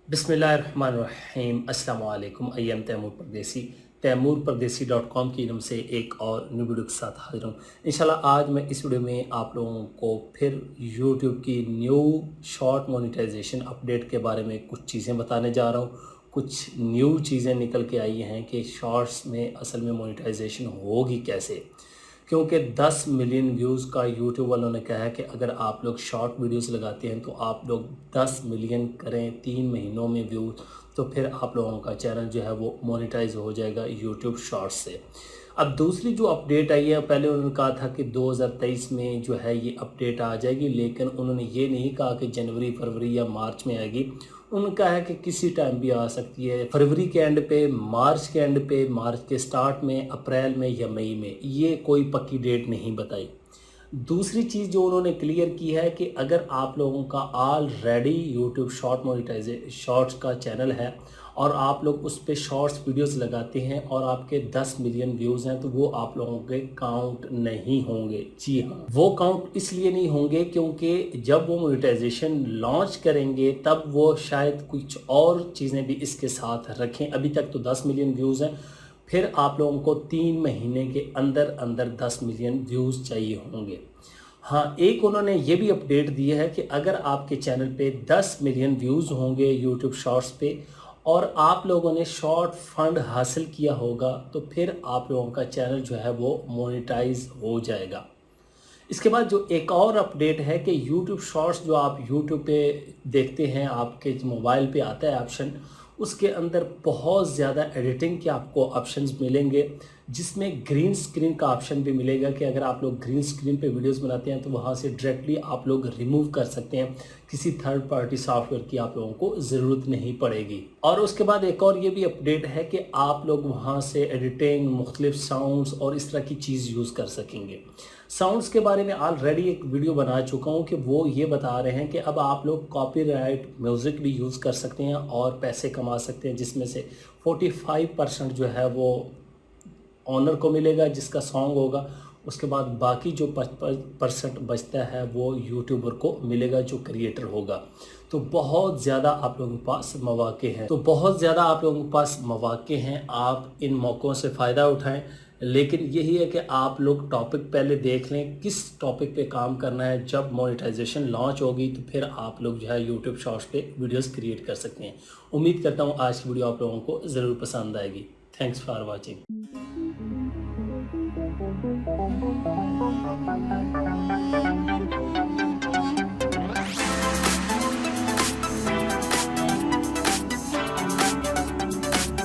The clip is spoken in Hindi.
बिस्मिल्लाहिर्रहमानिर्रहीम अस्सलाम वालेकुम। आई एम तैमूर परदेसी की तरफ से एक और न्यू वीडियो के साथ हाजिर हूँ। इंशाल्लाह आज मैं इस वीडियो में आप लोगों को फिर यूट्यूब की न्यू शॉर्ट मोनेटाइजेशन अपडेट के बारे में कुछ चीज़ें बताने जा रहा हूँ। कुछ न्यू चीज़ें निकल के आई हैं कि शॉर्ट्स में असल में मोनेटाइजेशन होगी कैसे, क्योंकि 10 मिलियन व्यूज़ का यूट्यूब वालों ने कहा है कि अगर आप लोग शॉर्ट वीडियोस लगाते हैं तो आप लोग 10 मिलियन करें 3 महीनों में व्यूज़, तो फिर आप लोगों का चैनल जो है वो मोनेटाइज हो जाएगा यूट्यूब शॉर्ट्स से। अब दूसरी जो अपडेट आई है, पहले उन्होंने कहा था कि 2023 में जो है ये अपडेट आ जाएगी, लेकिन उन्होंने ये नहीं कहा कि जनवरी फरवरी या मार्च में आएगी। उन्होंने कहा है कि किसी टाइम भी आ सकती है, फरवरी के एंड पे, मार्च के एंड पे, मार्च के स्टार्ट में, अप्रैल में या मई में, ये कोई पक्की डेट नहीं बताई। दूसरी चीज़ जो उन्होंने क्लियर की है कि अगर आप लोगों का ऑलरेडी यूट्यूब शॉर्ट्स का चैनल है और आप लोग उस पर शॉर्ट्स वीडियोस लगाते हैं और आपके 10 मिलियन व्यूज़ हैं, तो वो आप लोगों के काउंट नहीं होंगे। जी हाँ, वो काउंट इसलिए नहीं होंगे क्योंकि जब वो मोनेटाइजेशन लॉन्च करेंगे तब वो शायद कुछ और चीज़ें भी इसके साथ रखें। अभी तक तो 10 मिलियन व्यूज़ हैं, फिर आप लोगों को 3 महीने के अंदर अंदर 10 मिलियन व्यूज़ चाहिए होंगे। हाँ, एक उन्होंने ये भी अपडेट दी है कि अगर आपके चैनल पे 10 मिलियन व्यूज़ होंगे यूट्यूब शॉर्ट्स पे और आप लोगों ने शॉर्ट फंड हासिल किया होगा, तो फिर आप लोगों का चैनल जो है वो मोनेटाइज हो जाएगा। इसके बाद जो एक और अपडेट है कि यूट्यूब शॉर्ट्स जो आप यूट्यूब पे देखते हैं, आपके मोबाइल पे आता है ऑप्शन, उसके अंदर बहुत ज़्यादा एडिटिंग के आपको ऑप्शंस मिलेंगे, जिसमें ग्रीन स्क्रीन का ऑप्शन भी मिलेगा कि अगर आप लोग ग्रीन स्क्रीन पे वीडियोस बनाते हैं तो वहाँ से डायरेक्टली आप लोग रिमूव कर सकते हैं, किसी थर्ड पार्टी सॉफ्टवेयर की आप लोगों को ज़रूरत नहीं पड़ेगी। और उसके बाद एक और ये भी अपडेट है कि आप लोग वहाँ से एडिटिंग, मुख्तलिफ साउंड्स और इस तरह की चीज़ यूज़ कर सकेंगे। साउंड्स के बारे में ऑलरेडी एक वीडियो बना चुका हूँ कि वो ये बता रहे हैं कि अब आप लोग कॉपीराइट म्यूज़िक भी यूज़ कर सकते हैं और पैसे कमा सकते हैं, जिसमें से 45% जो है वो ऑनर को मिलेगा जिसका सॉन्ग होगा, उसके बाद बाकी जो 55% बचता है वो यूट्यूबर को मिलेगा जो क्रिएटर होगा। तो बहुत ज़्यादा आप लोगों के पास मौके हैं, आप इन मौक़ों से फ़ायदा उठाएं। लेकिन यही है कि आप लोग टॉपिक पहले देख लें, किस टॉपिक पे काम करना है। जब मोनेटाइजेशन लॉन्च होगी तो फिर आप लोग जो है यूट्यूब शॉर्ट्स पे वीडियोस क्रिएट कर सकते हैं। उम्मीद करता हूँ आज की वीडियो आप लोगों को ज़रूर पसंद आएगी। Thanks for watching.